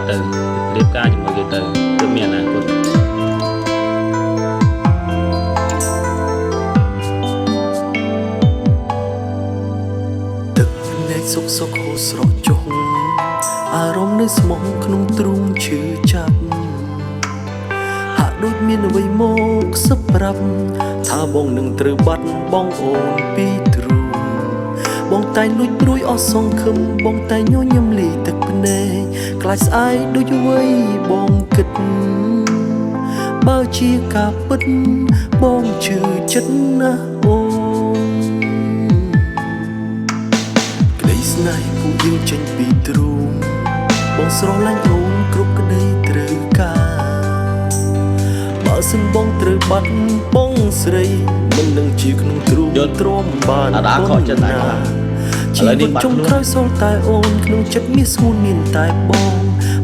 ទៅរៀបការជាមួយគេទៅទើបមានអនាគតទឹកភ្នែកសុកសុកហូរស្រកចុះអារម្មណ៍នៅស្មោះក្នុងទ្រូងឈឺចាប់ហាក់ដូចមានអ្វីមកសឹកប្រាប់ថាបងនឹងត្រូវបាត់បងអូនពីទ្រូងបងតែងលួចព្រួយអស់សង្ឃឹមបងតែញញឹមលីទឹកភ្នែកខ្លាចស្អែកដូចអ្វីបងគិតបើជាការពិតបងជឿចិត្តណាស់អូនក្តីស្នេហ៍ពួកយើងចេញពីទ្រូងបងស្រឡាញ់អូនគ្រប់ក្តីត្រូវការបើសិនបងត្រូវបាត់បងស្រីមិននឹងជាក្នុងទ្រូងទ្រាំបានប៉ុណ្ណាជីវិតចុងក្រោយសល់តែអូនក្នុងចិត្តមាសស្ងួនមានតែបង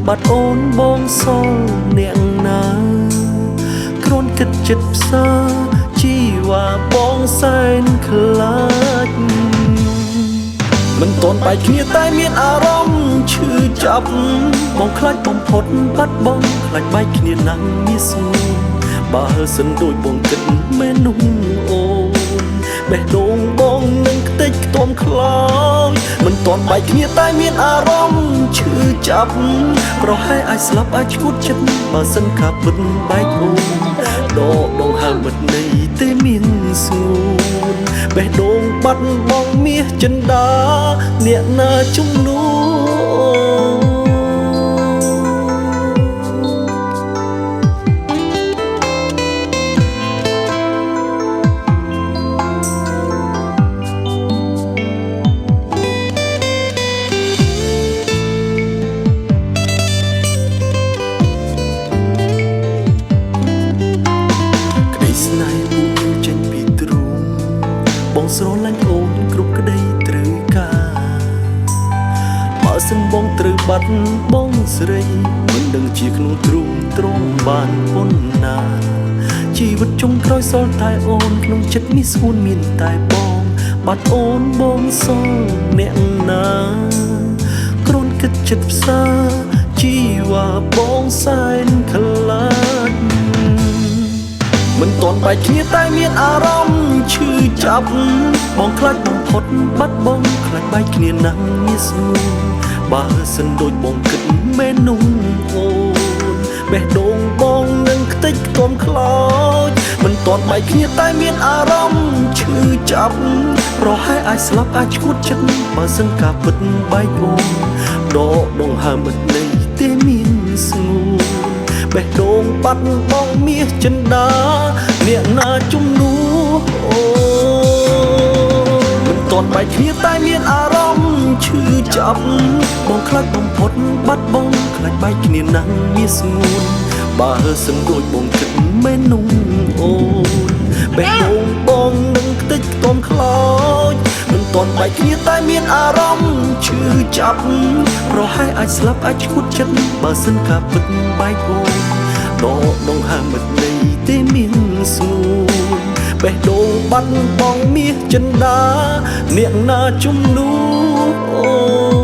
បាត់អូនបងសល់អ្នកណាគ្រាន់គិតចិត្តផ្សាជីវ៉ាបងសែនខ្លាចមិនតន់បែកគ្នាតែមានអារម្មណ៍ឈឺចាប់បងខ្លាចបំផុតបាត់បងខ្លាចបែកគ្នាណាំងមាសស្ងួនបើសិនដូចបងគិតមែននោះអូនបេះដូងបងនឹងខ្ទេចខ្ទាំខ្លោចមិនតន់បែកគ្នាតែមានអារម្មណ៍ឈឺចាប់ប្រហែលអាចស្លាប់អាចឈួតចិត្តបើសិនការពិតបែកអូនដកដងហើមមិនន័យទេមានស្ងួនបេះដូងបាត់បងមាសចិន្តាអ្នកណាជំនួសបងស្រឡាញ់អូនគ្រប់ក្តីត្រូវការបើសិនបងត្រូវបាត់បងស្រីមិនដឹងជាក្នុងទ្រូងទ្រាំបានប៉ុណ្ណាជីវិតចុងក្រោយសល់តែអូនក្នុងចិត្តនេះស្ងួនមានតែបងបាត់អូនបងសល់អ្នកណាគ្រាន់គិតចិត្តផ្សាជីវ៉ាបងសែនខ្លាចមិនតន់បែកគ្នាតែមានអារម្មណ៍ឈឺចាប់បងខ្លាចបំផុតបាត់បងខ្លាចបែកគ្នាណាំងមាសស្ងួនបើសិនដូចបងគិតមែននោះអូនបេះដូងបងនឹងខ្ទេចខ្ទាំខ្លោចមិនតន់បែកគ្នាតែមានអារម្មណ៍ឈឺចាប់ប្រហែលអាចស្លាប់អាចឈួតចិត្តបើសិនការពិតបែកអូនដកដងហើមមិនន័យទេមានស្ងួនបេះដូងបាត់បងមាសចិន្តាអ្នកណាជំនួសអូមិនតន់បែកគ្នាតែមានអារម្មណ៍ឈឺចាប់បងខ្លាចបំផុតបាត់បងខ្លាចបែកគ្នាណាំងមាសស្ងួនបើសិនដូចបងគិតមែននោះអូនបេះដូងបងនឹងខ្ទេចខ្ទាំខ្លោចមិនតន់បែកគ្នាតែមានអារម្មណ៍ឈឺចាប់ប្រហែលអាចស្លាប់អាចឈួតចិត្តបើសិនការពិតបែកអូនដកដងហើមមិនន័យទេមានស្ងួនបេះដូងបាត់បងមាសចិន្តាអ្នកណាជំនួសអូ